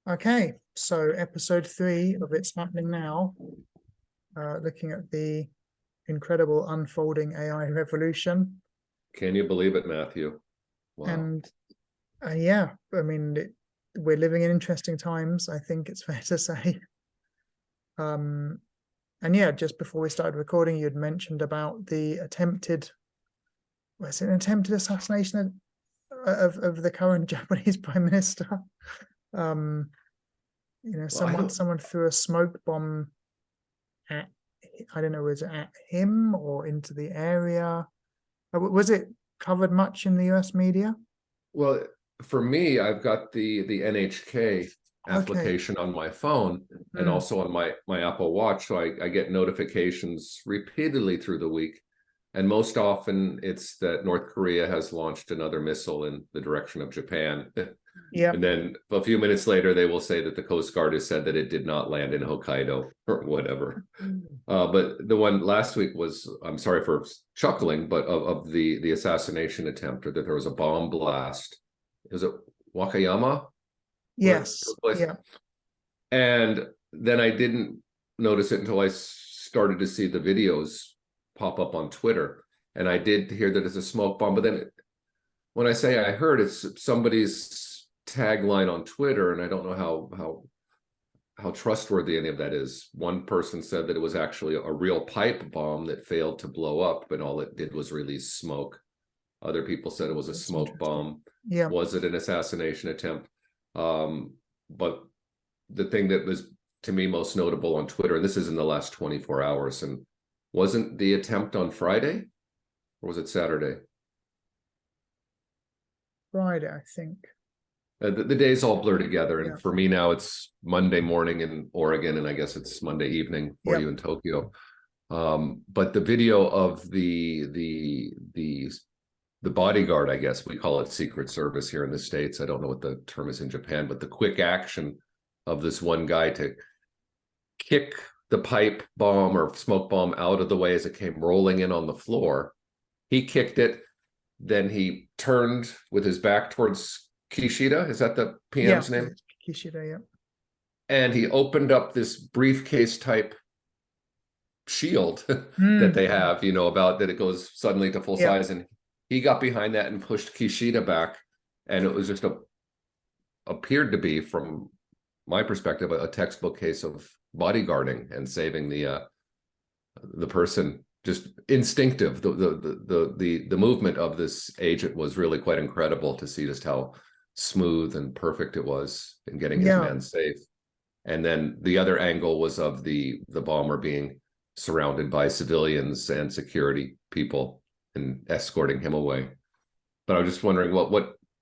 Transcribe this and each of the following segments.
Okay, so episode 3 of It's Happening Now, looking at the incredible unfolding AI revolution. Can you believe it, Matthew? Wow. And yeah, I mean, we're living in interesting times, I think it's fair to say. And yeah, just before we started recording, you'd mentioned about the attempted assassination of the current Japanese Prime Minister. Someone threw a smoke bomb at, I don't know, was it at him or into the area? Was it covered much in the US media? Well, for me, I've got the NHK application on my phone and also on my Apple Watch, so I get notifications repeatedly through the week. And most often it's that North Korea has launched another missile in the direction of Japan. Yeah. And then a few minutes later, they will say that the Coast Guard has said that it did not land in Hokkaido or whatever. But the one last week was, I'm sorry for chuckling, but of the assassination attempt, or that there was a bomb blast. Was it Wakayama? Yes. Yeah. And then I didn't notice it until I started to see the videos pop up on Twitter. And I did hear that it's a smoke bomb. But then when I say I heard, it's somebody's tagline on Twitter, and I don't know how trustworthy any of that is. One person said that it was actually a real pipe bomb that failed to blow up, but all it did was release smoke. Other people said it was a smoke bomb. Yeah. Was it an assassination attempt? But the thing that was to me most notable on Twitter, and this is in the last 24 hours, and wasn't the attempt on Friday, or was it Saturday? Friday, I think. The days all blur together, and Yeah. for me now it's Monday morning in Oregon, and I guess it's Monday evening for you in Tokyo. But the video of the bodyguard, I guess we call it Secret Service here in the States. I don't know what the term is in Japan, but the quick action of this one guy to kick the pipe bomb or smoke bomb out of the way as it came rolling in on the floor. He kicked it, then he turned with his back towards Kishida. Is that the PM's name? Kishida, yeah. And he opened up this briefcase type shield that they have, about that it goes suddenly to full size. And he got behind that and pushed Kishida back. And it was just appeared to be, from my perspective, a textbook case of bodyguarding and saving the person. Just instinctive. The movement of this agent was really quite incredible to see just how smooth and perfect it was in getting his man safe. And then the other angle was of the bomber being surrounded by civilians and security people and escorting him away. But I was just wondering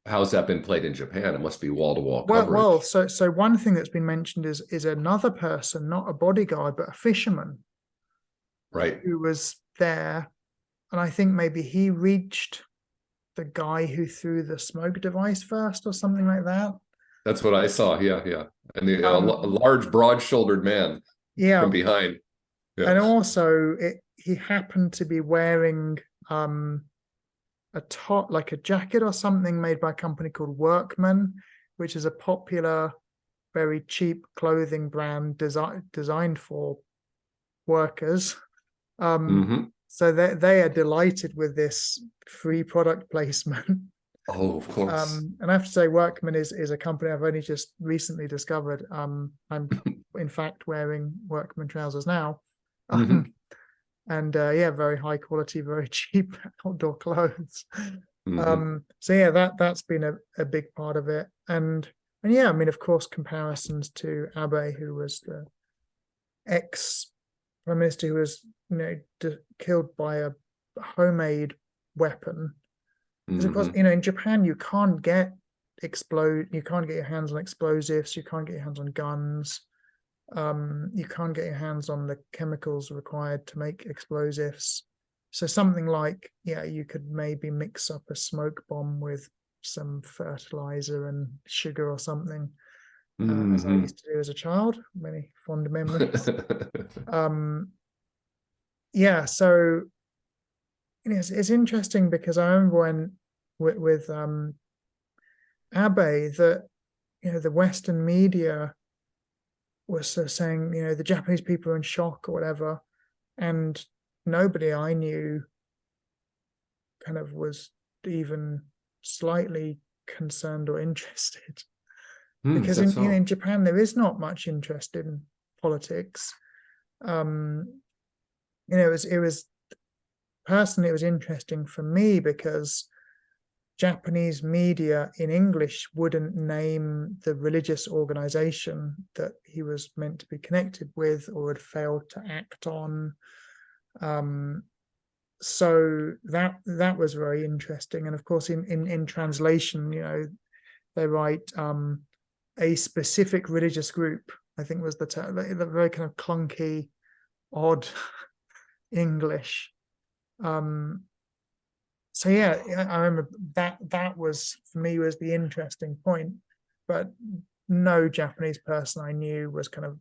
how's that been played in Japan? It must be wall-to-wall coverage. Well, so one thing that's been mentioned is another person, not a bodyguard, but a fisherman. Right. Who was there. And I think maybe he reached the guy who threw the smoke device first or something like that. That's what I saw. Yeah. And a large, broad-shouldered man from behind. Yeah. And also he happened to be wearing a top, like a jacket or something made by a company called Workman, which is a popular, very cheap clothing brand designed for workers. So they are delighted with this free product placement. Oh, of course. And I have to say, Workman is a company I've only just recently discovered. I'm in fact wearing Workman trousers now. And very high quality, very cheap outdoor clothes. So yeah, that's been a big part of it. And yeah, I mean, of course, comparisons to Abe, who was the ex-Prime Minister who was killed by a homemade weapon. Because of course, in Japan you can't get your hands on explosives, you can't get your hands on guns, you can't get your hands on the chemicals required to make explosives. So something like, you could maybe mix up a smoke bomb with some fertilizer and sugar or something, as I used to do as a child. Many fond memories. So it's interesting because I remember when with Abe that the Western media was sort of saying, the Japanese people are in shock or whatever, and nobody I knew kind of was even slightly concerned or interested. Because in Japan there is not much interest in politics. It was personally, it was interesting for me because Japanese media in English wouldn't name the religious organization that he was meant to be connected with or had failed to act on. So that was very interesting. And of course, in translation, they write a specific religious group, I think was the term, the very kind of clunky, odd English. So yeah, I remember that was, for me, was the interesting point. But no Japanese person I knew was kind of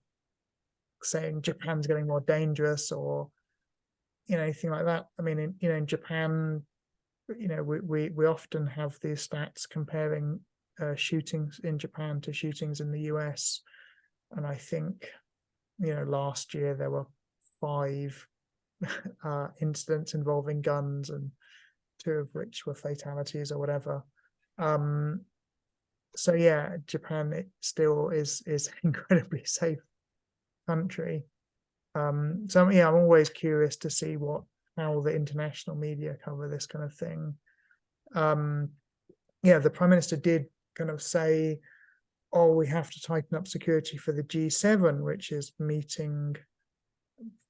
saying Japan's getting more dangerous or anything like that. I mean, in Japan, we often have these stats comparing shootings in Japan to shootings in the US, and I think last year there were 5 incidents involving guns, and 2 of which were fatalities or whatever. So yeah, Japan, it still is an incredibly safe country. So yeah, I'm always curious to see how the international media cover this kind of thing. Yeah, the Prime Minister did kind of say, oh, we have to tighten up security for the G7, which is meeting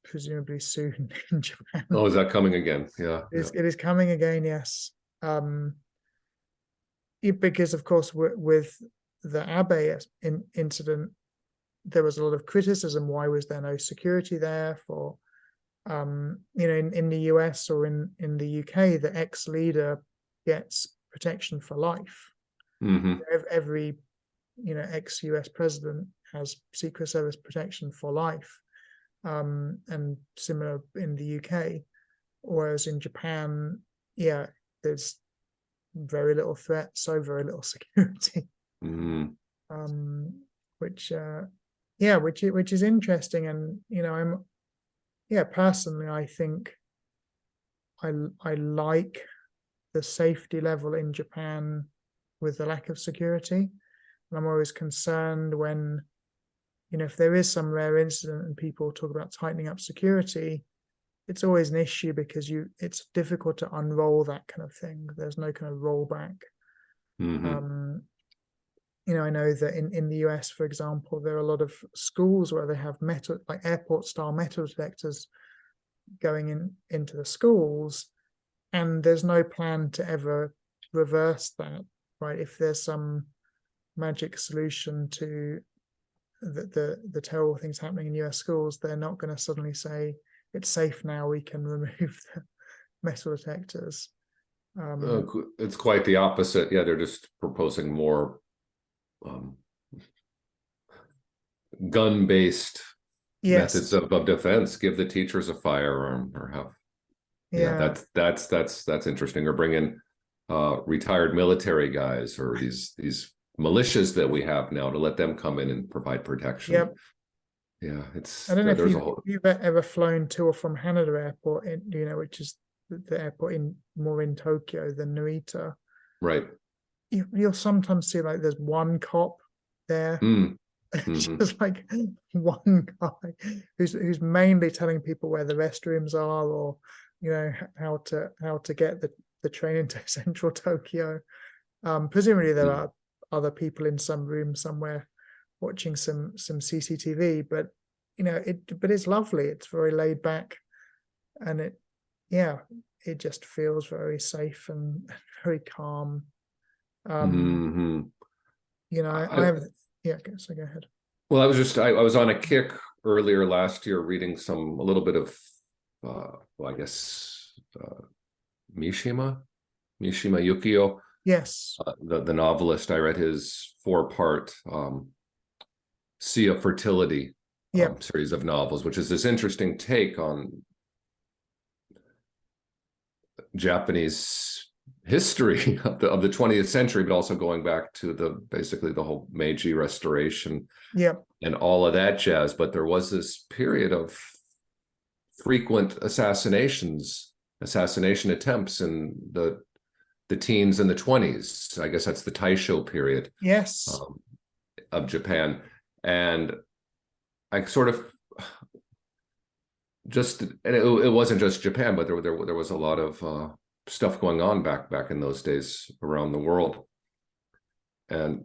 presumably soon in Japan. Oh, is that coming again? Yeah. It is coming again, yes. Because of course with the Abe incident, there was a lot of criticism. Why was there no security there for in the US or in the UK, the ex-leader gets protection for life. Every ex-US president has Secret Service protection for life, and similar in the UK. Whereas in Japan, yeah, there's very little threat, so very little security. Which is interesting. And personally, I think I like the safety level in Japan with the lack of security. And I'm always concerned when, if there is some rare incident and people talk about tightening up security, it's always an issue because it's difficult to unroll that kind of thing. There's no kind of rollback. I know that in the US, for example, there are a lot of schools where they have metal, like airport-style metal detectors going into the schools, and there's no plan to ever reverse that, right? If there's some magic solution to the terrible things happening in US schools, they're not going to suddenly say it's safe now, we can remove the metal detectors. It's quite the opposite. Yeah, they're just proposing more gun-based methods of defense. Give the teachers a firearm, or have that's interesting. Or bring in retired military guys, or these militias that we have now, to let them come in and provide protection. Yeah, I don't know if you've ever flown to or from Haneda Airport, which is the airport more in Tokyo than Narita. Right. You'll sometimes see like there's one cop there, just like one guy who's mainly telling people where the restrooms are, or how to get the train into central Tokyo. Presumably there are other people in some room somewhere watching some CCTV, but it's lovely. It's very laid back, and it just feels very safe and very calm. I have so go ahead. Well, I was on a kick earlier last year reading a little bit of Mishima Yukio. Yes. The novelist. I read his 4-part Sea of Fertility series of novels, which is this interesting take on Japanese history of the 20th century, but also going back to basically the whole Meiji Restoration, and all of that jazz. But there was this period of frequent assassination attempts in the teens and the 20s. I guess that's the Taisho period. Yes. Of Japan. And I sort of it wasn't just Japan, but there was a lot of stuff going on back in those days around the world. And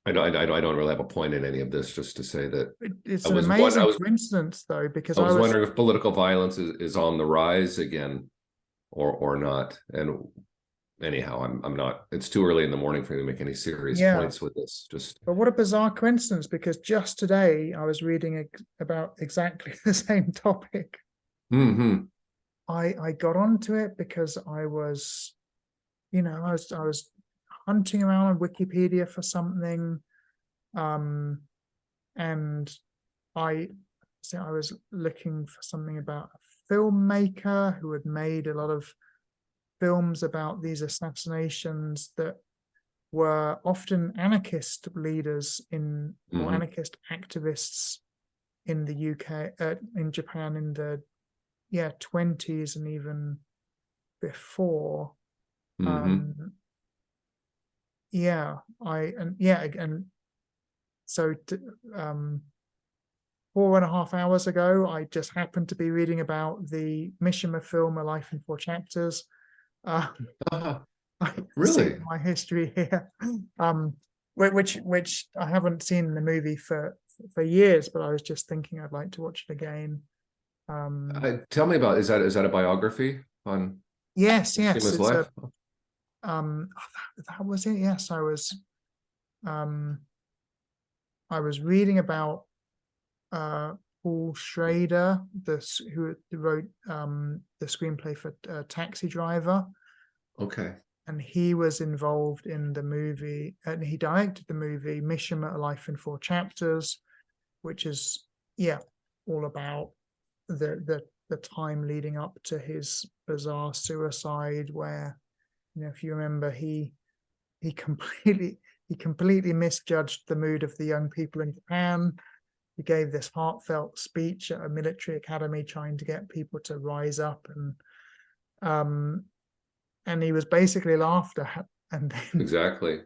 I don't really have a point in any of this, just to say that it's an amazing coincidence, though, because I was wondering if political violence is on the rise again or not. And anyhow, I'm not, it's too early in the morning for me to make any serious points with this. But what a bizarre coincidence, because just today I was reading about exactly the same topic. I got onto it because I was hunting around on Wikipedia for something, and I was looking for something about a filmmaker who had made a lot of films about these assassinations that were often anarchist leaders or anarchist activists in the UK, in Japan in the 20s and even before. So 4.5 hours ago, I just happened to be reading about the Mishima film, A Life in 4 Chapters. Really? My history here, which I haven't seen the movie for years, but I was just thinking I'd like to watch it again. Tell me about, is that a biography on Mishima's life? That was it. Yes, I was reading about Paul Schrader, who wrote the screenplay for Taxi Driver. Okay. And he was involved in the movie, and he directed the movie Mishima, A Life in 4 Chapters, which is all about the time leading up to his bizarre suicide, where, if you remember, he completely misjudged the mood of the young people in Japan. He gave this heartfelt speech at a military academy trying to get people to rise up, and he was basically laughed at. And then exactly.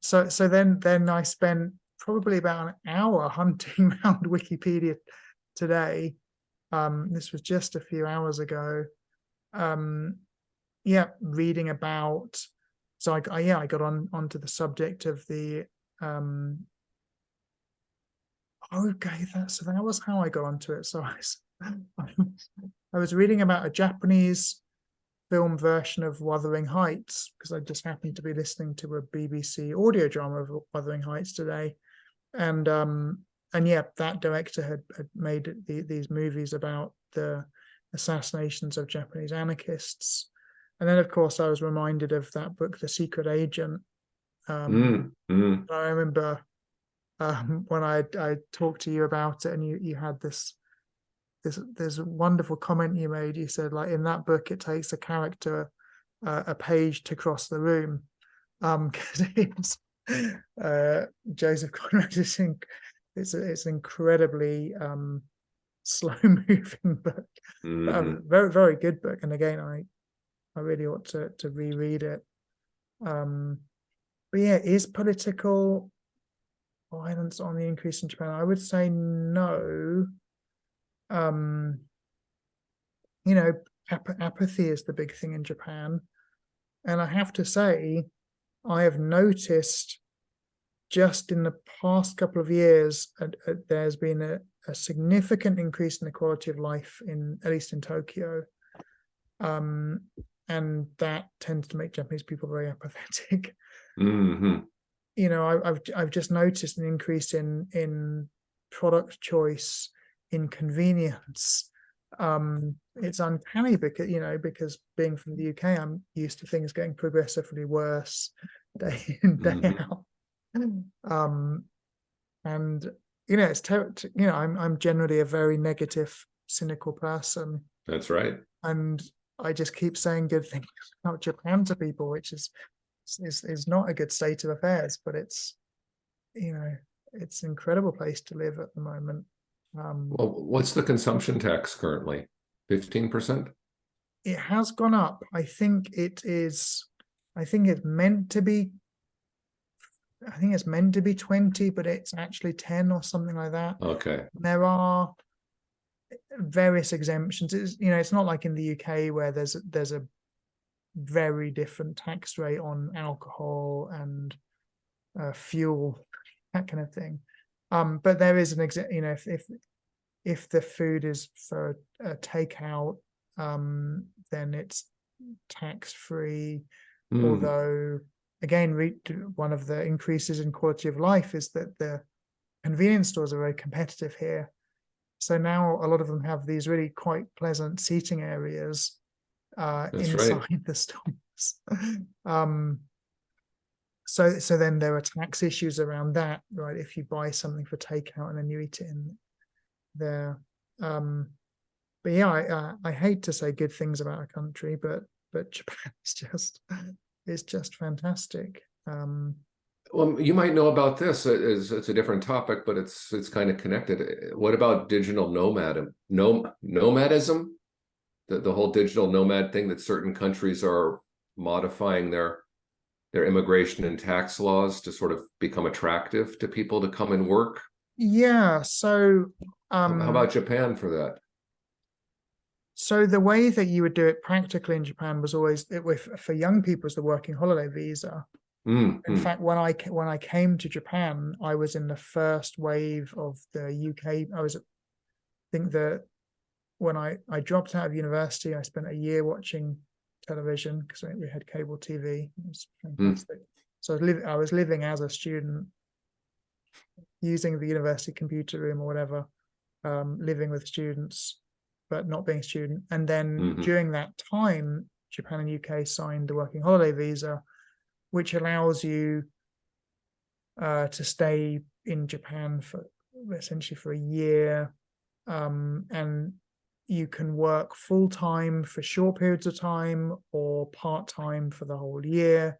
So then I spent probably about an hour hunting around Wikipedia today. This was just a few hours ago. Reading about. So I got onto the subject of the. That was how I got onto it. So I was reading about a Japanese film version of Wuthering Heights, because I just happened to be listening to a BBC audio drama of Wuthering Heights today, and that director had made these movies about the assassinations of Japanese anarchists. And then, of course, I was reminded of that book, The Secret Agent. I remember when I talked to you about it, and you had this wonderful comment you made. You said, like, in that book, it takes a character a page to cross the room, because it's Joseph Conrad is it's incredibly slow moving book, very, very good book. And again, I really ought to reread it. But is political violence on the increase in Japan? I would say no. Apathy is the big thing in Japan, and I have to say, I have noticed just in the past couple of years, there's been a significant increase in the quality of life at least in Tokyo, and that tends to make Japanese people very apathetic. I've just noticed an increase in product choice, in convenience. It's uncanny because being from the UK, I'm used to things getting progressively worse day in, day out. And it's I'm generally a very negative, cynical person. That's right. And I just keep saying good things about Japan to people, which is not a good state of affairs, but it's, you know, it's an incredible place to live at the moment. Well, what's the consumption tax currently? 15%? It has gone up. I think it's meant to be, 20, but it's actually 10 or something like that. Okay. There are various exemptions. It's not like in the UK where there's a very different tax rate on alcohol and fuel, that kind of thing. But there is an if the food is for a takeout, then it's tax-free. Although, again, one of the increases in quality of life is that the convenience stores are very competitive here. So now a lot of them have these really quite pleasant seating areas inside the stores. So then there are tax issues around that, right? If you buy something for takeout and then you eat it in there. But yeah, I hate to say good things about a country, but Japan is just fantastic. Well, you might know about this. It's a different topic, but it's kind of connected. What about digital nomadism? The whole digital nomad thing, that certain countries are modifying their immigration and tax laws to sort of become attractive to people to come and work. Yeah. So how about Japan for that? So the way that you would do it practically in Japan was always for young people, was the working holiday visa. In fact, when I came to Japan, I was in the first wave of the UK. I think that when I dropped out of university, I spent a year watching television because we had cable TV. It was fantastic. So I was living as a student, using the university computer room or whatever, living with students, but not being a student. And then during that time, Japan and UK signed the working holiday visa, which allows you to stay in Japan for essentially for a year, and you can work full-time for short periods of time or part-time for the whole year.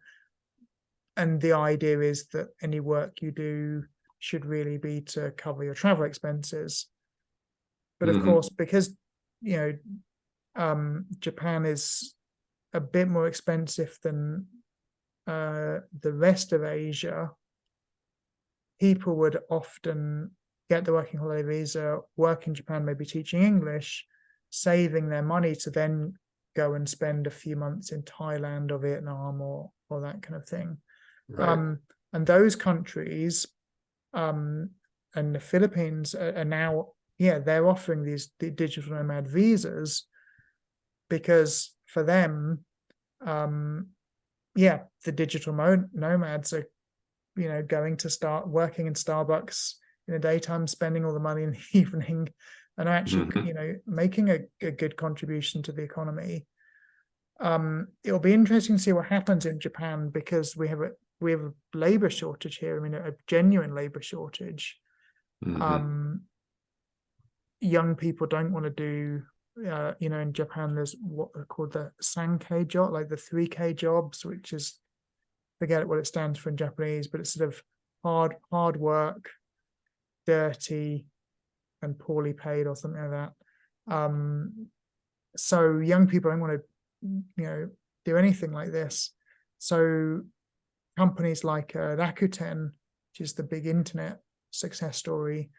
And the idea is that any work you do should really be to cover your travel expenses. But of course, because Japan is a bit more expensive than the rest of Asia, people would often get the working holiday visa, work in Japan, maybe teaching English, saving their money to then go and spend a few months in Thailand or Vietnam or that kind of thing. Right. And those countries and the Philippines are now, they're offering these digital nomad visas because for them, the digital nomads are, going to start working in Starbucks in the daytime, spending all the money in the evening, and are actually, making a good contribution to the economy. It'll be interesting to see what happens in Japan because we have a labor shortage here. I mean, a genuine labor shortage. Young people don't want to do, in Japan, there's what are called the Sankei job, like the 3K jobs, which is, forget what it stands for in Japanese, but it's sort of hard work, dirty, and poorly paid or something like that. So young people don't want to, do anything like this. So companies like Rakuten, which is the big internet success story,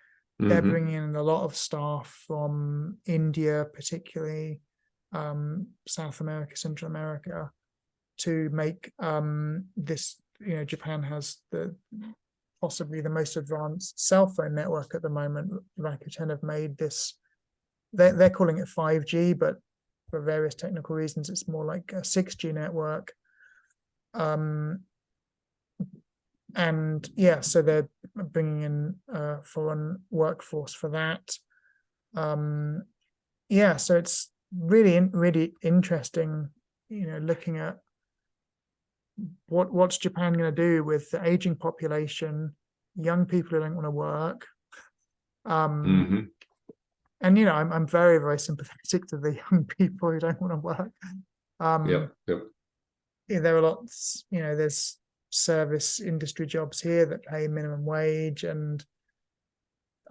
they're bringing in a lot of staff from India, particularly South America, Central America, to make this. Japan has possibly the most advanced cell phone network at the moment. Rakuten have made this. They're calling it 5G, but for various technical reasons, it's more like a 6G network. And so they're bringing in a foreign workforce for that. So it's really interesting, looking at what's Japan going to do with the aging population, young people who don't want to work, And I'm very, very sympathetic to the young people who don't want to work. Yeah, there are lots, there's service industry jobs here that pay minimum wage, and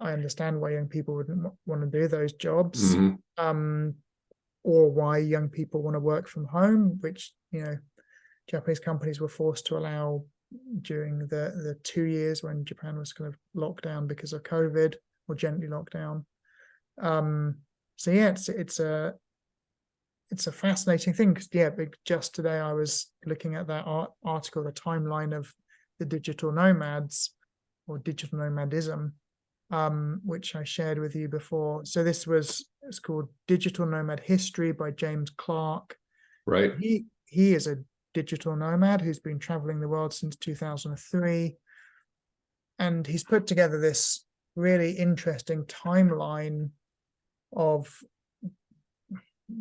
I understand why young people wouldn't want to do those jobs. Or why young people want to work from home, which Japanese companies were forced to allow during the 2 years when Japan was kind of locked down because of COVID, or gently locked down. So yeah, it's a fascinating thing, because just today I was looking at that article, the timeline of the digital nomads, or digital nomadism, which I shared with you before. So it's called Digital Nomad History by James Clark. Right. He is a digital nomad who's been traveling the world since 2003. And he's put together this really interesting timeline of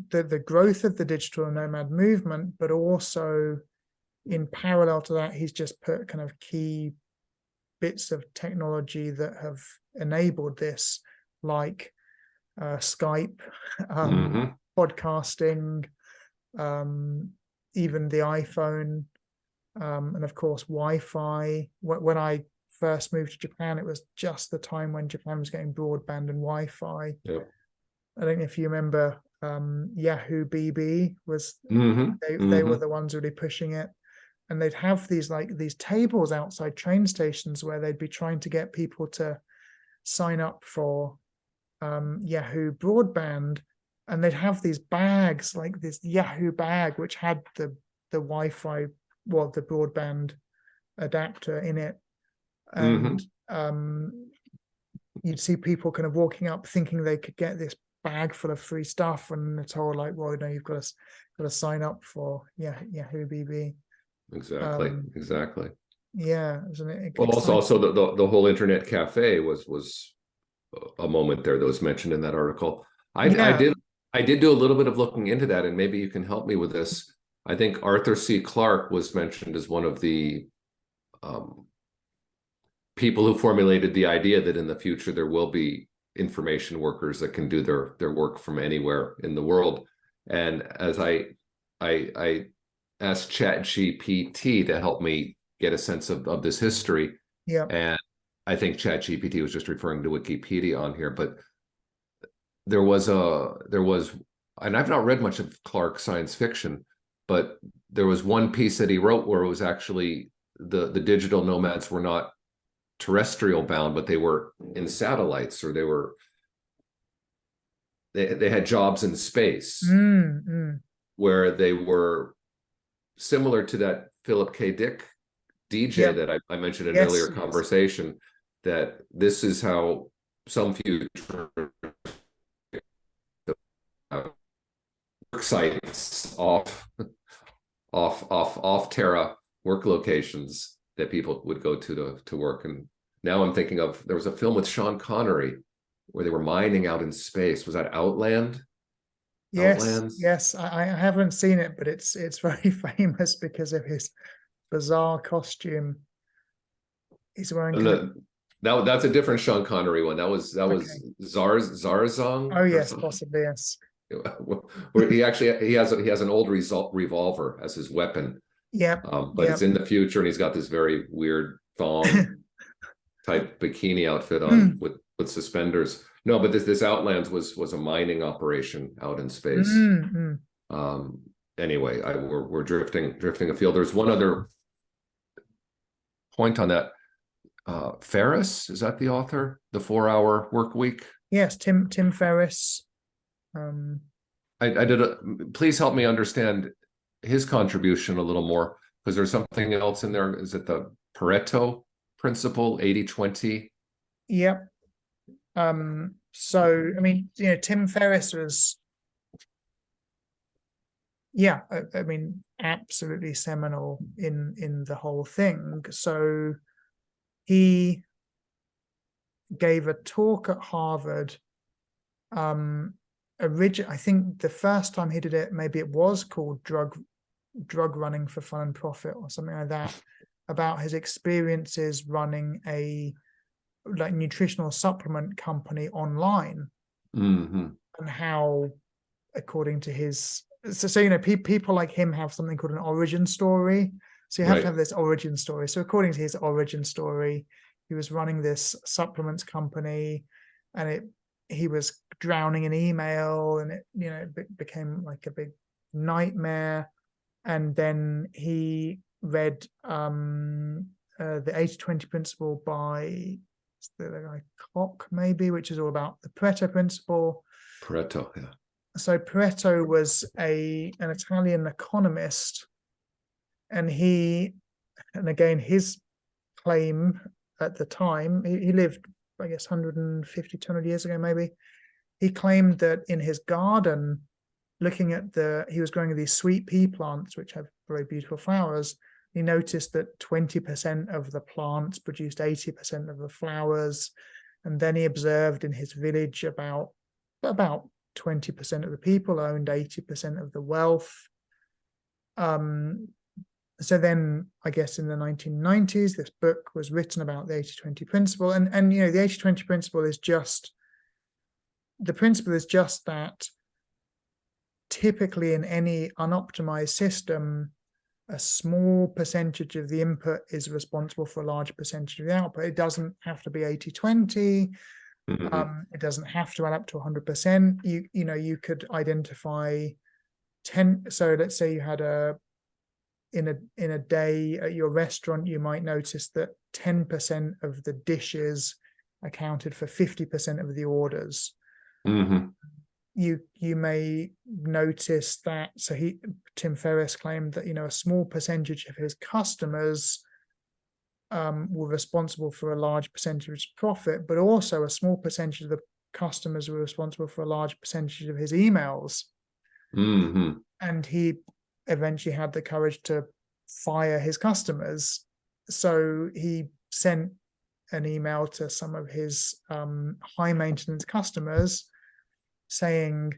the growth of the digital nomad movement, but also in parallel to that, he's just put kind of key bits of technology that have enabled this, like Skype, podcasting, even the iPhone, and of course Wi-Fi. When I first moved to Japan, it was just the time when Japan was getting broadband and Wi-Fi. I don't know if you remember, Yahoo BB was, they were the ones really pushing it. And they'd have these tables outside train stations where they'd be trying to get people to sign up for Yahoo broadband, and they'd have these bags, like this Yahoo bag, which had the Wi-Fi, well, the broadband adapter in it, and you'd see people kind of walking up thinking they could get this bag full of free stuff, and they're told, like, well, no, you've got to sign up for Yahoo BB. Exactly. Yeah, isn't it? Well, also the whole internet cafe was a moment there that was mentioned in that article. I did do a little bit of looking into that, and maybe you can help me with this. I think Arthur C. Clarke was mentioned as one of the people who formulated the idea that in the future there will be information workers that can do their work from anywhere in the world. And as I asked ChatGPT to help me get a sense of this history. And I think ChatGPT was just referring to Wikipedia on here, but there was, and I've not read much of Clarke's science fiction, but there was one piece that he wrote where it was actually the digital nomads were not terrestrial bound, but they were in satellites, or they had jobs in space, where they were similar to that Philip K. Dick DJ that I mentioned in an earlier conversation, that this is how some future work sites off Terra work locations that people would go to work. And now I'm thinking of, there was a film with Sean Connery where they were mining out in space. Was that Outland? Yes, I haven't seen it, but it's very famous because of his bizarre costume. He's wearing that's a different Sean Connery one. That was Zarzong. Oh yes, possibly, yes. Where he has an old revolver as his weapon. But it's in the future, and he's got this very weird thong type bikini outfit on with suspenders. No, but this Outlands was a mining operation out in space. Anyway, we're drifting afield. There's one other point on that. Ferriss, is that the author? The 4-Hour Workweek? Yes, Tim Ferriss. Please help me understand his contribution a little more, because there's something else in there. Is it the Pareto principle, 80-20? Yep. So I mean, Tim Ferriss was, I mean, absolutely seminal in the whole thing. So he gave a talk at Harvard. I think the first time he did it, maybe it was called drug running for fun and profit or something like that, about his experiences running a nutritional supplement company online. Mm-hmm. and how, according to his, so you know, people like him have something called an origin story. So you have to have this origin story. So according to his origin story, he was running this supplements company, and he was drowning in email, and it became like a big nightmare. And then he read the 80-20 principle by the guy Koch, maybe, which is all about the Pareto principle. Pareto, yeah. So Pareto was an Italian economist, and again, his claim at the time, he lived, I guess, 150, 200 years ago, maybe. He claimed that in his garden, looking at he was growing these sweet pea plants, which have very beautiful flowers. He noticed that 20% of the plants produced 80% of the flowers. And then he observed in his village about 20% of the people owned 80% of the wealth. So then, I guess in the 1990s, this book was written about the 80-20 principle. And the 80-20 principle is just that typically in any unoptimized system, a small percentage of the input is responsible for a large percentage of the output. It doesn't have to be 80-20. Mm-hmm. It doesn't have to add up to 100%. You could identify 10. So let's say you had in a day at your restaurant, you might notice that 10% of the dishes accounted for 50% of the orders. Mm-hmm. You may notice that, so Tim Ferriss claimed that a small percentage of his customers were responsible for a large percentage of his profit, but also a small percentage of the customers were responsible for a large percentage of his emails. Mm-hmm. And he eventually had the courage to fire his customers. So he sent an email to some of his high maintenance customers saying,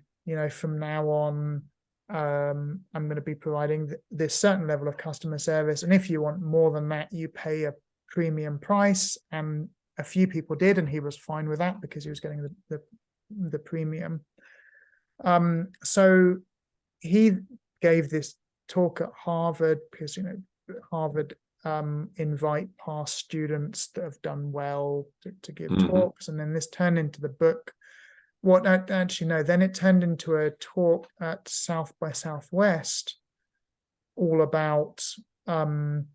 from now on, I'm going to be providing this certain level of customer service. And if you want more than that, you pay a premium price. And a few people did, and he was fine with that because he was getting the premium. So he gave this talk at Harvard because, Harvard invite past students that have done well to give talks. And then this turned into the book. Then it turned into a talk at South by Southwest, all about being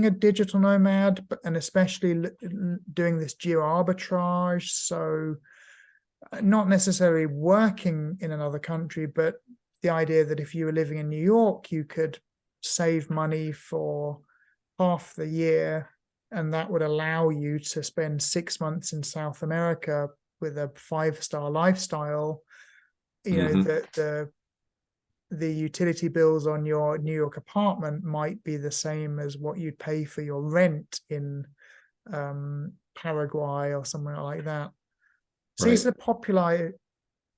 a digital nomad, and especially doing this geo-arbitrage. So not necessarily working in another country, but the idea that if you were living in New York, you could save money for half the year, and that would allow you to spend 6 months in South America with a 5-star lifestyle. The utility bills on your New York apartment might be the same as what you'd pay for your rent in Paraguay or somewhere like that. So he sort of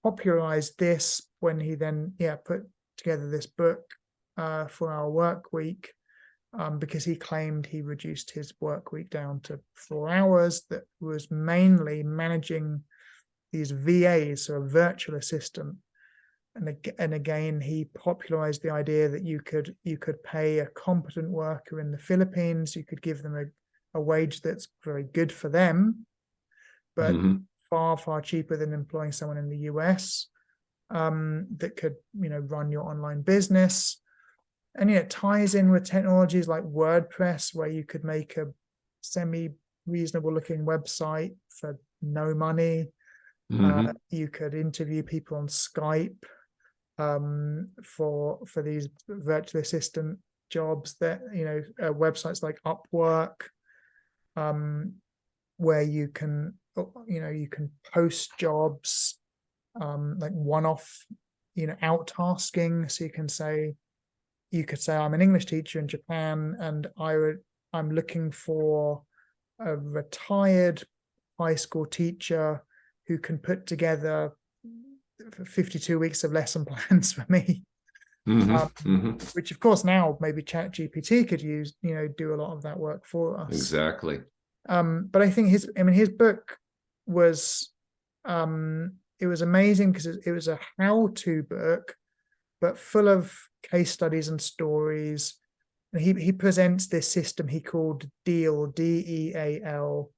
popularized this when he then put together this book for our Workweek. Because he claimed he reduced his work week down to 4 hours, that was mainly managing these VAs, so a virtual assistant. And again, he popularized the idea that you could pay a competent worker in the Philippines, you could give them a wage that's very good for them, but far, far cheaper than employing someone in the US that could, run your online business. And it ties in with technologies like WordPress, where you could make a semi-reasonable looking website for no money. You could interview people on Skype for these virtual assistant jobs. That websites like Upwork, where you can post jobs like one-off, out-tasking. So you could say, I'm an English teacher in Japan, and I'm looking for a retired high school teacher who can put together 52 weeks of lesson plans for me. Which of course now maybe ChatGPT could use, do a lot of that work for us. Exactly. But I think his book was it was amazing because it was a how-to book, but full of case studies and stories. And he presents this system he called DEAL, DEAL.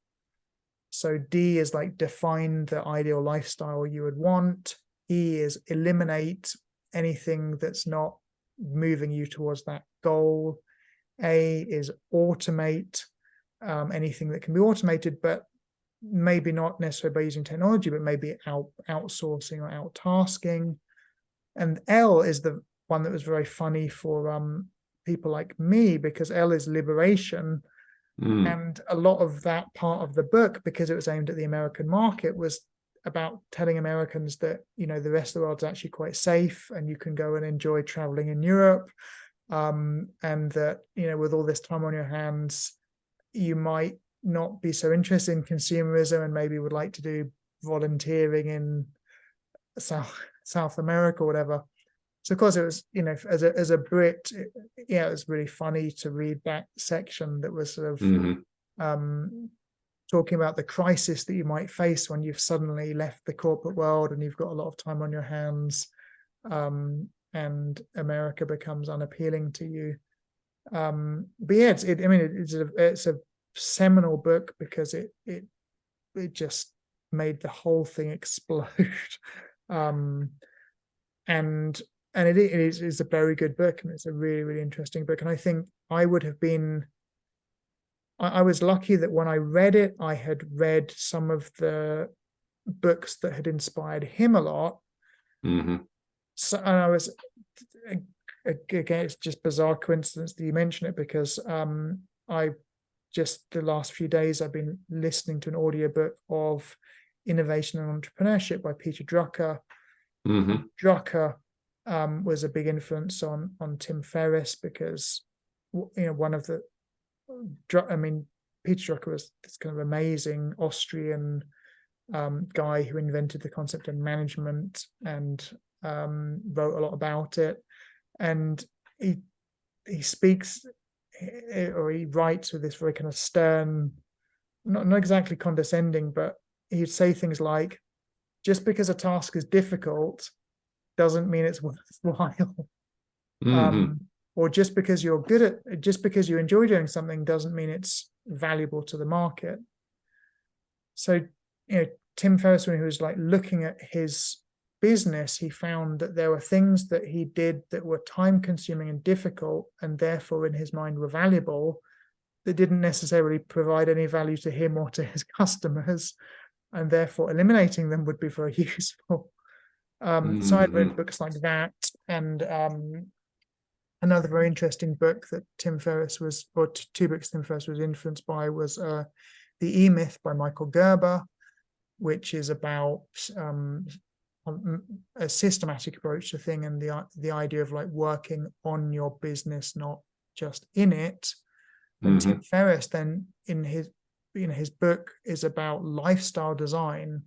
So D is like define the ideal lifestyle you would want. E is eliminate anything that's not moving you towards that goal. A is automate anything that can be automated, but maybe not necessarily by using technology, but maybe outsourcing or out-tasking. And L is the one that was very funny for people like me, because L is liberation. And a lot of that part of the book, because it was aimed at the American market, was about telling Americans that, you know, the rest of the world's actually quite safe and you can go and enjoy traveling in Europe. And that, you know, with all this time on your hands, you might not be so interested in consumerism and maybe would like to do volunteering in South America or whatever. So of course it was, you know, as a Brit, it was really funny to read that section that was sort of talking about the crisis that you might face when you've suddenly left the corporate world and you've got a lot of time on your hands, and America becomes unappealing to you. But yeah, it's a seminal book because it just made the whole thing explode. And it is a very good book, and it's a really, really interesting book. And I think I was lucky that when I read it, I had read some of the books that had inspired him a lot. So, and I was, again, it's just bizarre coincidence that you mention it, because I just the last few days I've been listening to an audiobook of Innovation and Entrepreneurship by Peter Drucker. Drucker was a big influence on Tim Ferriss, because, you know, one of the, I mean, Peter Drucker was this kind of amazing Austrian guy who invented the concept of management and wrote a lot about it. And he speaks, or he writes with this very kind of stern, not exactly condescending, but he'd say things like, just because a task is difficult doesn't mean it's worthwhile. Or just because you enjoy doing something doesn't mean it's valuable to the market. So, you know, Tim Ferriss, when he was like looking at his business, he found that there were things that he did that were time consuming and difficult, and therefore in his mind were valuable, that didn't necessarily provide any value to him or to his customers, and therefore eliminating them would be very useful. So I'd read books like that, and another very interesting book that Tim Ferriss was, or two books Tim Ferriss was influenced by, was The E-Myth by Michael Gerber, which is about a systematic approach to thing, and the idea of like working on your business, not just in it. And Tim Ferriss then in his book is about lifestyle design.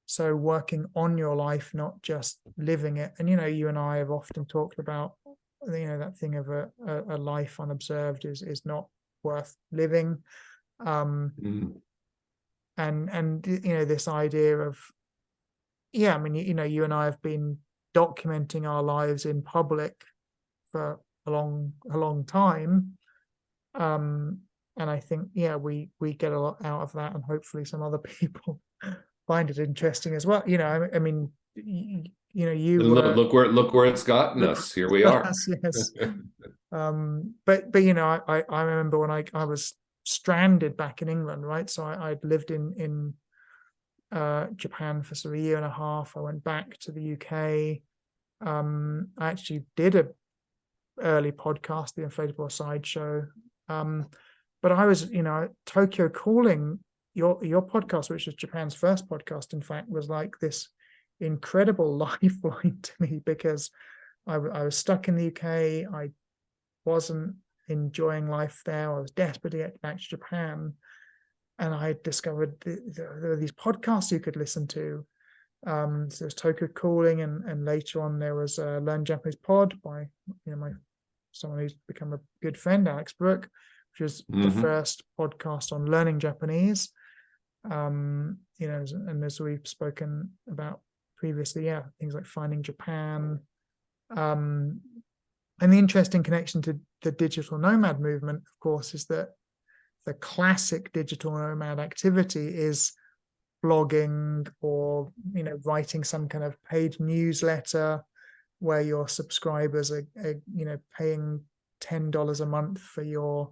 So working on your life, not just living it. And, you know, you and I have often talked about, you know, that thing of a life unobserved is not worth living. And you know, this idea of, I mean, you know, you and I have been documenting our lives in public for a long time. And I think, we get a lot out of that, and hopefully some other people find it interesting as well. You know, I mean, you look where it's gotten us. Here we are. Yes. But you know, I remember when I was stranded back in England, right? So I'd lived in Japan for sort of a year and a half. I went back to the UK. I actually did a early podcast, the Inflatable Sideshow. But I was, you know, Tokyo Calling, your podcast, which was Japan's first podcast, in fact, was like this incredible lifeline to me, because I was stuck in the UK. I wasn't enjoying life there. I was desperate to get back to Japan, and I discovered there were these podcasts you could listen to. So there's Tokyo Calling, and later on there was Learn Japanese Pod by, you know, someone who's become a good friend, Alex Brooke, which was the first podcast on learning Japanese. You know, and as we've spoken about previously, yeah, things like Finding Japan, and the interesting connection to the digital nomad movement, of course, is that the classic digital nomad activity is blogging, or, you know, writing some kind of paid newsletter where your subscribers are you know, paying $10 a month for your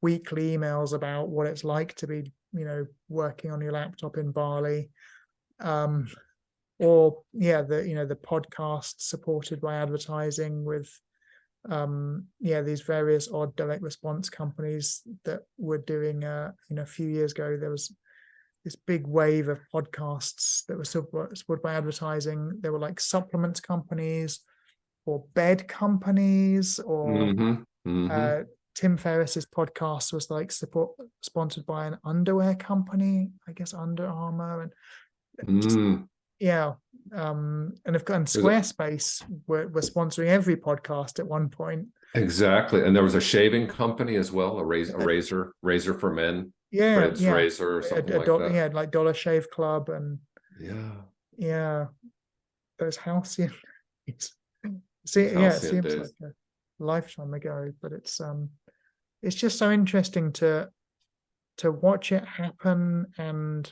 weekly emails about what it's like to be, you know, working on your laptop in Bali. Or yeah, the, you know, the podcast supported by advertising with yeah, these various odd direct response companies that were doing you know, a few years ago there was this big wave of podcasts that were supported by advertising. There were like supplements companies or bed companies, or Tim Ferriss's podcast was like sponsored by an underwear company, I guess Under Armour, and just, yeah, and Squarespace were sponsoring every podcast at one point. Exactly, and there was a shaving company as well, a razor for men. Yeah, Fred's yeah, Razor or something like that. Yeah, like Dollar Shave Club, and yeah, those halcyon. See, yeah, it seems like a lifetime ago, but it's just so interesting to watch it happen, and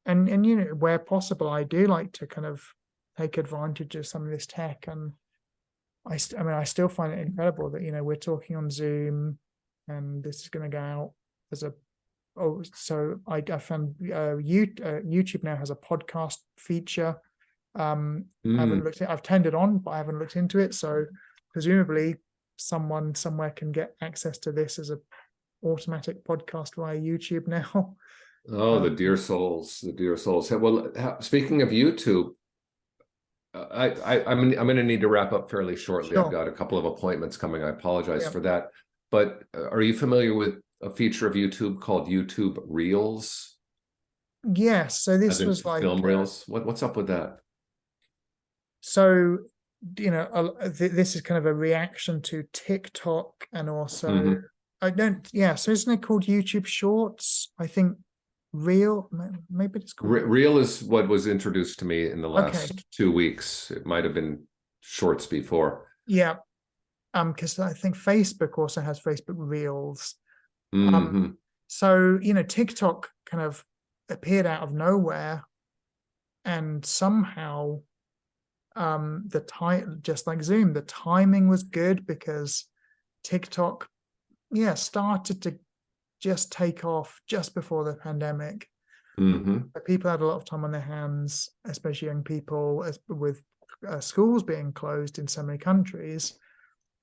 you know, where possible, I do like to kind of take advantage of some of this tech, and I mean, I still find it incredible that, you know, we're talking on Zoom, and this is going to go out as a so I found YouTube now has a podcast feature. I've turned it on, but I haven't looked into it. So presumably someone somewhere can get access to this as a automatic podcast via YouTube now. Oh, the dear souls. Well, speaking of YouTube, I'm going to need to wrap up fairly shortly. Sure. I've got a couple of appointments coming. I apologize for that. But are you familiar with a feature of YouTube called YouTube Reels? Yes. So this was like film reels. What's up with that? So, you know, this is kind of a reaction to TikTok, and also so isn't it called YouTube Shorts? I think Reel, maybe it's called Reel is what was introduced to me in the last 2 weeks. It might have been Shorts before. Yeah. Because I think Facebook also has Facebook Reels. So, you know, TikTok kind of appeared out of nowhere, and somehow just like Zoom, the timing was good, because TikTok started to just take off just before the pandemic. People had a lot of time on their hands, especially young people, with schools being closed in so many countries.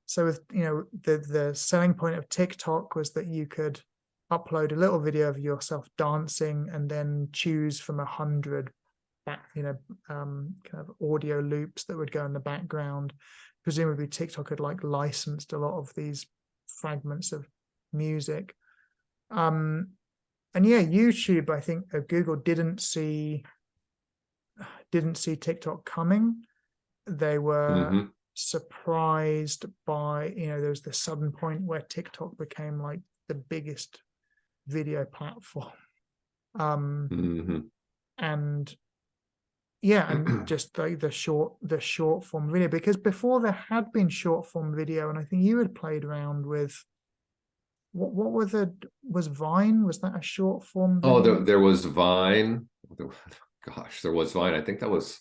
So with, you know, the selling point of TikTok was that you could upload a little video of yourself dancing and then choose from 100 you know, kind of audio loops that would go in the background. Presumably TikTok had like licensed a lot of these fragments of music. And yeah, YouTube, I think Google didn't see TikTok coming. They were surprised by, you know, there was this sudden point where TikTok became like the biggest video platform. And yeah, and just like the short form video, because before there had been short form video, and I think you had played around with what was Vine? Was that a short form video? Oh, there was Vine. Gosh, there was Vine. I think that was,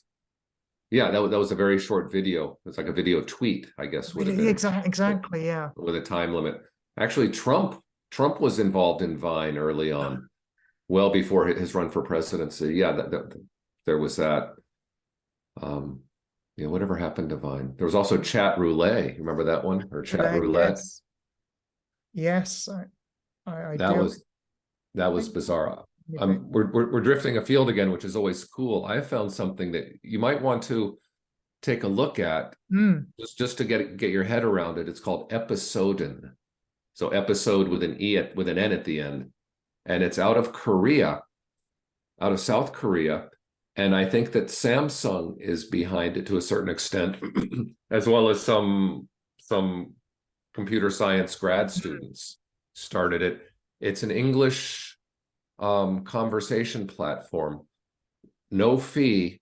yeah, that was a very short video. It's like a video tweet, I guess, would have been. Exactly, yeah. With a time limit. Actually, Trump was involved in Vine early on, well before his run for presidency. Yeah, there was that. Yeah, whatever happened to Vine? There was also Chat Roulette. You remember that one? Or Chat Roulette? Yes, I that do. was bizarre. We're drifting afield again, which is always cool. I found something that you might want to take a look at, just to get your head around it. It's called Episoden. So episode with an N at the end, and it's out of South Korea. And I think that Samsung is behind it to a certain extent, as well as some computer science grad students started it. It's an English conversation platform, no fee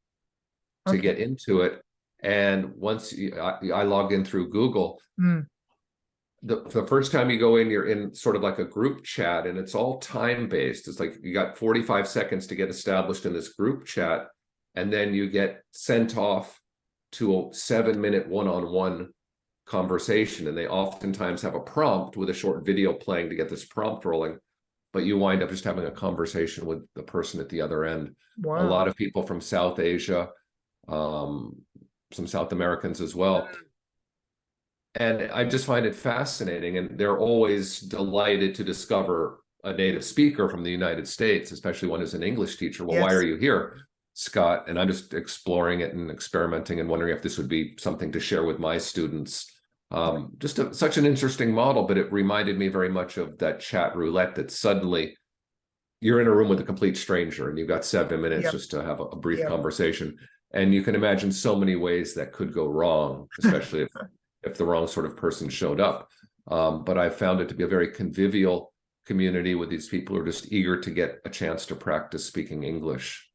to get into it. And once I logged in through Google, the first time you go in, you're in sort of like a group chat, and it's all time based. It's like you got 45 seconds to get established in this group chat, and then you get sent off to a 7-minute one-on-one conversation. And they oftentimes have a prompt with a short video playing to get this prompt rolling, but you wind up just having a conversation with the person at the other end. Wow. A lot of people from South Asia, some South Americans as well. And I just find it fascinating. And they're always delighted to discover a native speaker from the United States, especially one who's an English teacher. Well, why are you here, Scott? And I'm just exploring it and experimenting and wondering if this would be something to share with my students. Such an interesting model, but it reminded me very much of that chat roulette, that suddenly you're in a room with a complete stranger and you've got 7 minutes just to have a brief conversation. And you can imagine so many ways that could go wrong, especially if the wrong sort of person showed up. But I found it to be a very convivial community with these people who are just eager to get a chance to practice speaking English.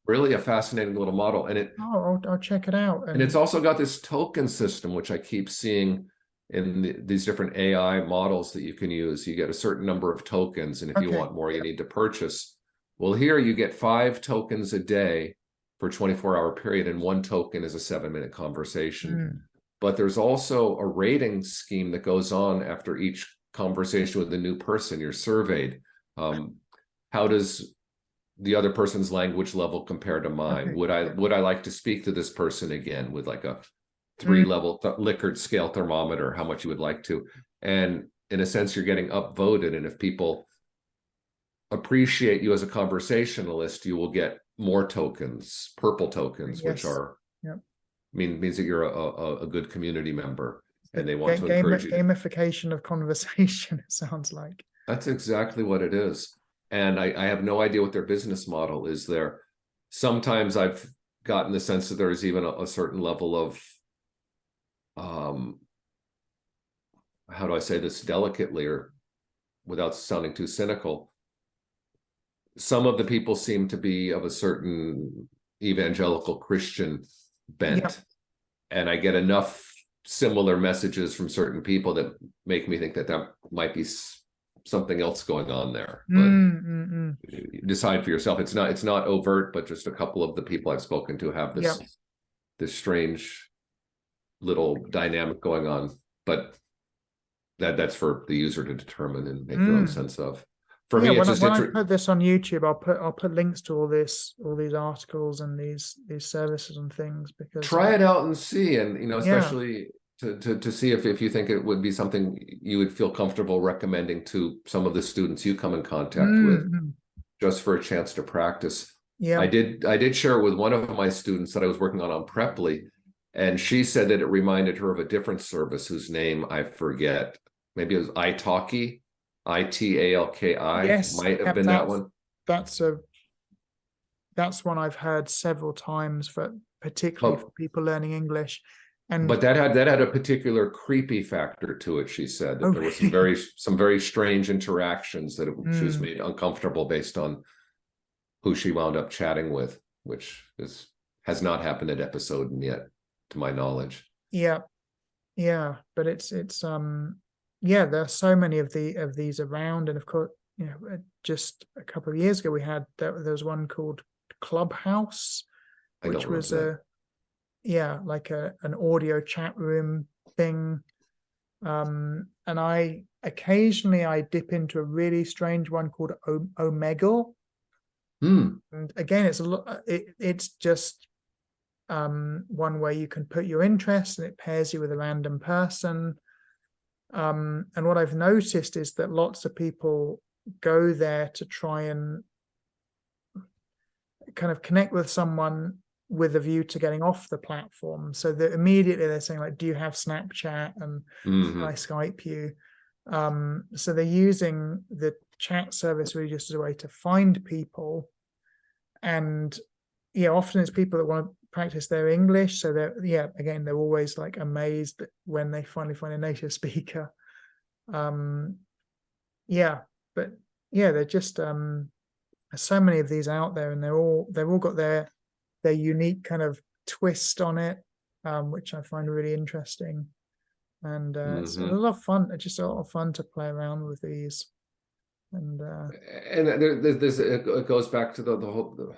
Really a fascinating little model. And I'll check it out. And it's also got this token system, which I keep seeing in these different AI models that you can use. You get a certain number of tokens, and if you want more, you need to purchase. Well, here you get 5 tokens a day for a 24-hour period, and 1 token is a 7-minute conversation. But there's also a rating scheme that goes on after each conversation with a new person. You're surveyed. How does the other person's language level compare to mine? Would I like to speak to this person again, with like a 3-level Likert scale thermometer, how much you would like to? And in a sense, you're getting upvoted. And if people appreciate you as a conversationalist, you will get more tokens, purple tokens, which are means that you're a good community member, and they want to encourage you. Gamification of conversation, it sounds like. That's exactly what it is. And I have no idea what their business model is there. Sometimes I've gotten the sense that there's even a certain level of, how do I say this delicately or without sounding too cynical? Some of the people seem to be of a certain evangelical Christian bent. And I get enough similar messages from certain people that make me think that that might be something else going on there. But decide for yourself. It's not overt, but just a couple of the people I've spoken to have this strange little dynamic going on. But that's for the user to determine and make their own sense of. For me, it's just when I put this on YouTube, I'll put links to all these articles and these services and things, because try it out and see, and especially to see if you think it would be something you would feel comfortable recommending to some of the students you come in contact with, just for a chance to practice. I did share it with one of my students that I was working on Preply, and she said that it reminded her of a different service whose name I forget. Maybe it was italki. ITALKI, might have been that one. That's one I've heard several times, particularly for people learning English. But that had a particular creepy factor to it. She said that there was some very strange interactions that she was made uncomfortable based on who she wound up chatting with, which has not happened at episode yet, to my knowledge. But it's there are so many of these around, and of course, just a couple of years ago there was one called Clubhouse, which was like an audio chat room thing. And I occasionally dip into a really strange one called Omegle. And again, it's just one where you can put your interests and it pairs you with a random person. And what I've noticed is that lots of people go there to try and kind of connect with someone with a view to getting off the platform. So that immediately they're saying, like, do you have Snapchat, and can I Skype you? So they're using the chat service really just as a way to find people. And often it's people that want to practice their English, so they're always like amazed when they finally find a native speaker. They're just There's so many of these out there, and they've all got their unique kind of twist on it, which I find really interesting. And it's a lot of fun. It's just a lot of fun to play around with these. And it goes back to the whole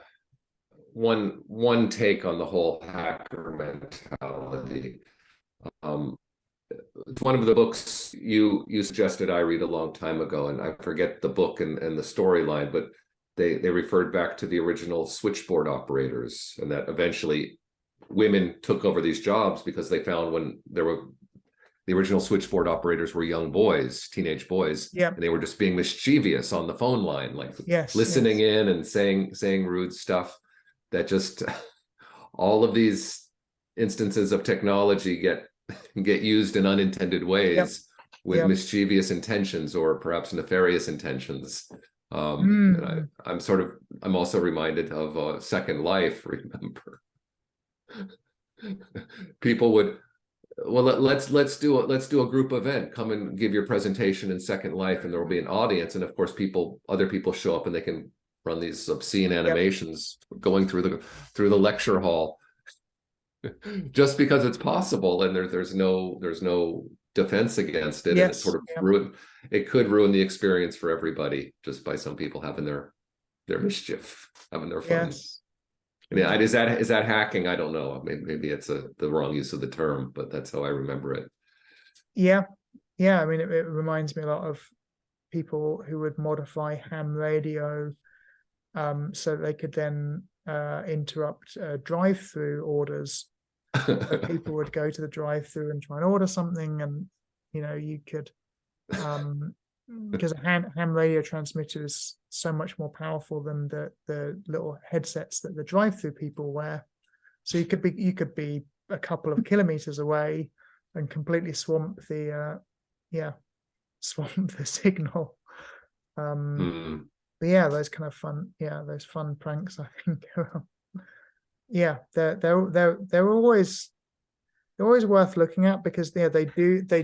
one take on the whole hacker mentality. One of the books you suggested I read a long time ago, and I forget the book and the storyline, but they referred back to the original switchboard operators, and that eventually women took over these jobs because they found when the original switchboard operators were young boys, teenage boys, yeah, and they were just being mischievous on the phone line, like listening in and saying rude stuff. That just all of these instances of technology get used in unintended ways with mischievous intentions or perhaps nefarious intentions. And I'm also reminded of Second Life. Remember, people would, well, let's do a group event. Come and give your presentation in Second Life, and there will be an audience. And of course, other people show up, and they can run these obscene animations going through the lecture hall, just because it's possible, and there's no defense against it, and it sort of it could ruin the experience for everybody just by some people having their mischief, having their fun. I mean, is that hacking? I don't know. I mean, maybe it's the wrong use of the term, but that's how I remember it. Yeah. I mean, it reminds me a lot of people who would modify ham radio, so they could then interrupt drive-through orders. So people would go to the drive-through and try and order something, and you could, because a ham radio transmitter is so much more powerful than the little headsets that the drive-through people wear. So you could be a couple of kilometers away and completely swamp the signal. But yeah, those kind of fun, those fun pranks, I think. They're always worth looking at, because they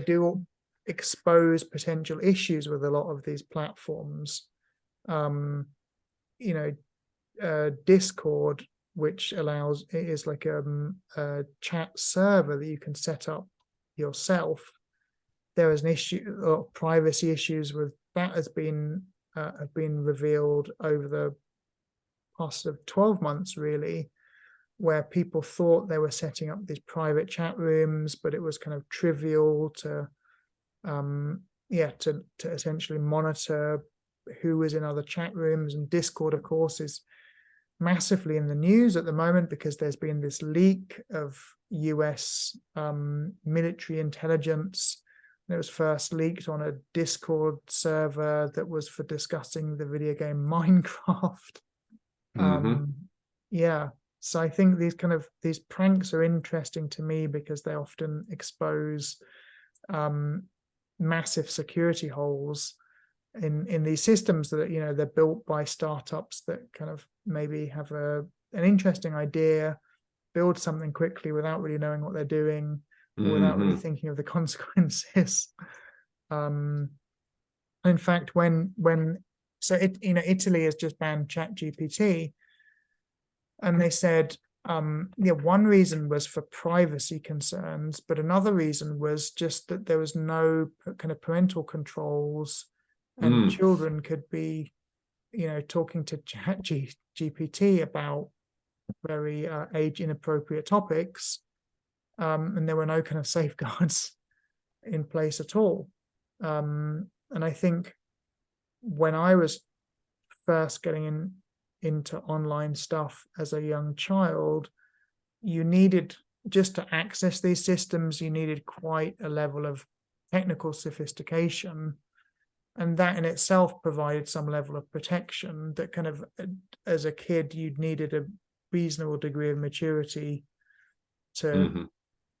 do expose potential issues with a lot of these platforms. Discord, which is like a chat server that you can set up yourself. There is an issue of privacy issues with that have been revealed over the past 12 months, really, where people thought they were setting up these private chat rooms, but it was kind of trivial to essentially monitor who was in other chat rooms. And Discord, of course, is massively in the news at the moment because there's been this leak of US military intelligence. It was first leaked on a Discord server that was for discussing the video game Minecraft. So I think these pranks are interesting to me because they often expose massive security holes in these systems that they're built by startups that kind of maybe have an interesting idea, build something quickly without really knowing what they're doing, without really thinking of the consequences. In fact, Italy has just banned ChatGPT, and they said one reason was for privacy concerns, but another reason was just that there was no kind of parental controls, and children could be talking to ChatGPT about very age inappropriate topics, and there were no kind of safeguards in place at all. And I think when I was first getting into online stuff as a young child, you needed, just to access these systems, you needed quite a level of technical sophistication, and that in itself provided some level of protection that kind of, as a kid, you needed a reasonable degree of maturity to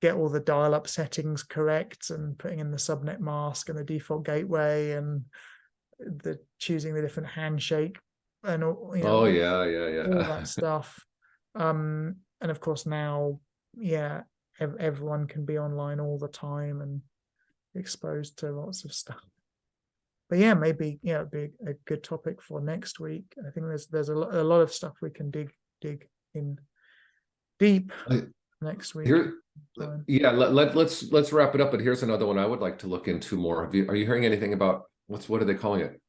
get all the dial-up settings correct, and putting in the subnet mask and the default gateway and choosing the different handshake and all that stuff. And of course now, everyone can be online all the time and exposed to lots of stuff. but yeah, maybe, it'd be a good topic for next week. I think there's a lot of stuff we can dig in deep next week. Yeah, let's wrap it up. But here's another one I would like to look into more. Are you hearing anything about what are they calling it?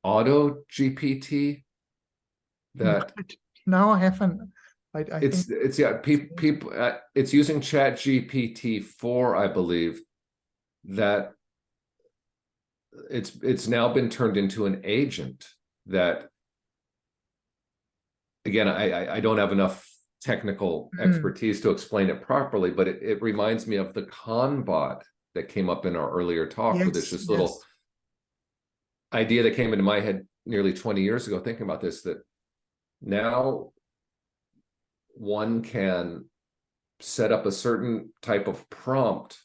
Auto GPT? That no, I haven't. I it's think it's yeah, people it's using ChatGPT 4, I believe, that it's now been turned into an agent that, again, I don't have enough technical expertise to explain it properly, but it reminds me of the Kanbot that came up in our earlier talk, where there's this little idea that came into my head nearly 20 years ago thinking about this, that now one can set up a certain type of prompt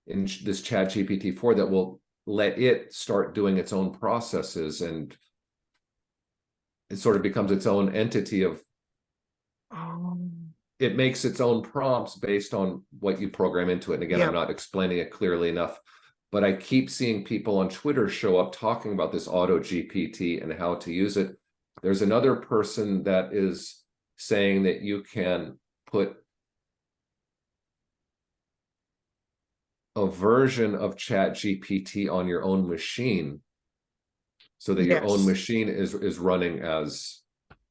in this ChatGPT 4 that will let it start doing its own processes, and it sort of becomes its own entity of it makes its own prompts based on what you program into it. And again, I'm not explaining it clearly enough, but I keep seeing people on Twitter show up talking about this auto GPT and how to use it. There's another person that is saying that you can put a version of ChatGPT on your own machine, so that your own machine is running as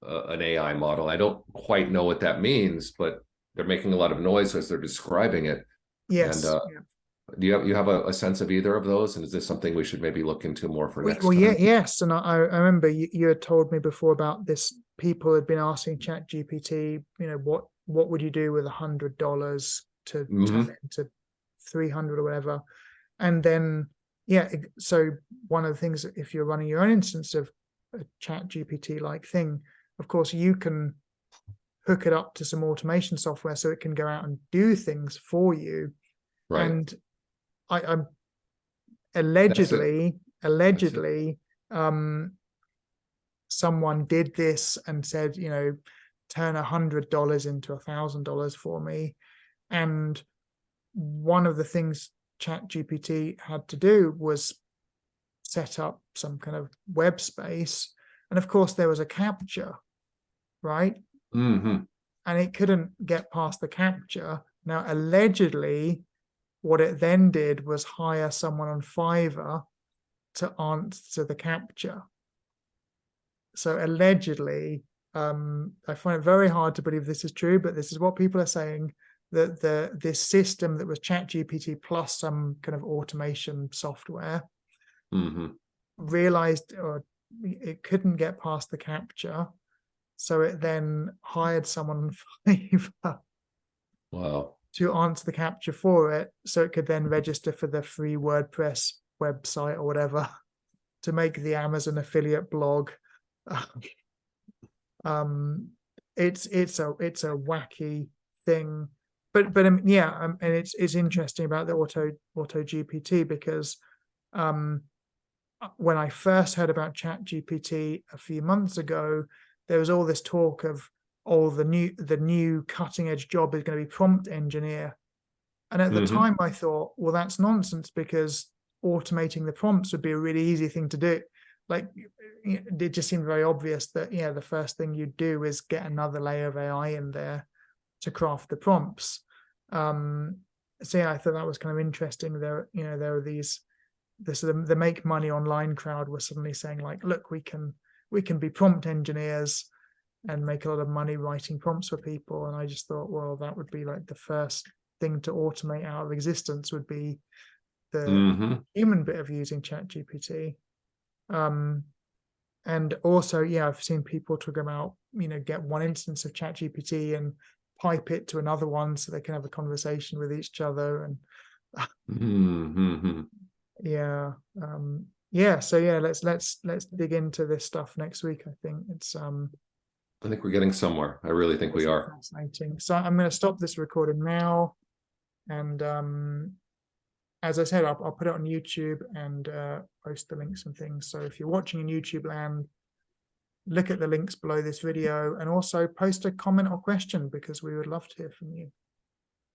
an AI model. I don't quite know what that means, but they're making a lot of noise as they're describing it. Yes. And do you have a sense of either of those? And is this something we should maybe look into more for next time? Yes. And I remember you had told me before about this. People had been asking ChatGPT, what would you do with $100 to turn it into 300 or whatever? And then, so one of the things, if you're running your own instance of a ChatGPT like thing, of course, you can hook it up to some automation software so it can go out and do things for you. Right. And I'm allegedly, someone did this and said, turn $100 into $1,000 for me. And one of the things ChatGPT had to do was set up some kind of web space. And of course, there was a captcha, right? And it couldn't get past the captcha. Now, allegedly, what it then did was hire someone on Fiverr to answer the captcha. So allegedly, I find it very hard to believe this is true, but this is what people are saying, that this system that was ChatGPT plus some kind of automation software realized it couldn't get past the captcha, so it then hired someone on Fiverr to answer the captcha for it, so it could then register for the free WordPress website or whatever to make the Amazon affiliate blog. It's a wacky thing, but and it's interesting about the auto GPT, because when I first heard about ChatGPT a few months ago, there was all this talk of the new cutting edge job is going to be prompt engineer, and at the time I thought, well, that's nonsense, because automating the prompts would be a really easy thing to do. Like, it just seemed very obvious that the first thing you do is get another layer of AI in there to craft the prompts. So I thought that was kind of interesting. There are the make money online crowd was suddenly saying, like, look, we can be prompt engineers and make a lot of money writing prompts for people. And I just thought, well, that would be like the first thing to automate out of existence, would be the human bit of using ChatGPT. And also, I've seen people talk about, get one instance of ChatGPT and pipe it to another one so they can have a conversation with each other. And let's dig into this stuff next week. I think it's I think we're getting somewhere. I really think we are. Fascinating. So I'm going to stop this recording now, and as I said, I'll put it on YouTube and post the links and things. So if you're watching in YouTube land, look at the links below this video, and also post a comment or question, because we would love to hear from you.